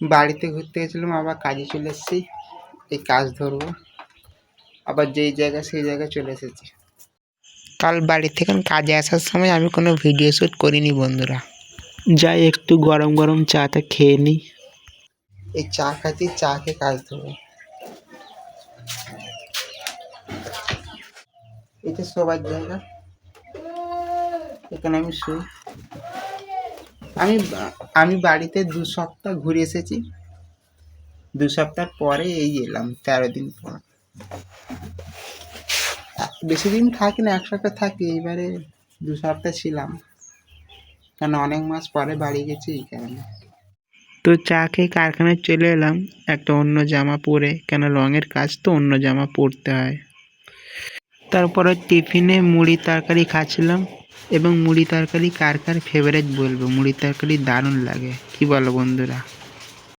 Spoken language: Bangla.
বাড়িতে ঘুরতে গেছিলাম, আবার কাজে চলে এসেছি। এই কাজ ধরবো, আবার যেই জায়গা সেই জায়গায় চলে এসেছি। কাল বাড়ি থেকে কাজে আসার সময় আমি কোনো ভিডিও শ্যুট করিনি বন্ধুরা। যাই একটু গরম গরম চাটা খেয়ে নিই। এই চা খাচ্ছি, চা খেয়ে কাজ ধরবো। এটা শোবার জায়গা, এখানে আমি শুই। আমি বাড়িতে 2 সপ্তাহ ঘুরে এসেছি। 2 সপ্তাহ পরে এই এলাম, 13 দিন পর। বেশি দিন থাকি না, 1 সপ্তাহ থাকি। এইবারে 2 সপ্তাহ ছিলাম, কেন অনেক মাস পরে বাড়ি গেছি এই কারণে। তো চা খেয়ে কারখানায় চলে এলাম একটা অন্য জামা পরে, কেন রঙের কাজ তো অন্য জামা পরতে হয়। তারপরে টিফিনে মুড়ি তরকারি খাচ্ছিলাম, এবং মুড়ি তরকারি কার কার ফেভারিট বলবো। মুড়ি তরকারি দারুণ লাগে, কি বলো বন্ধুরা?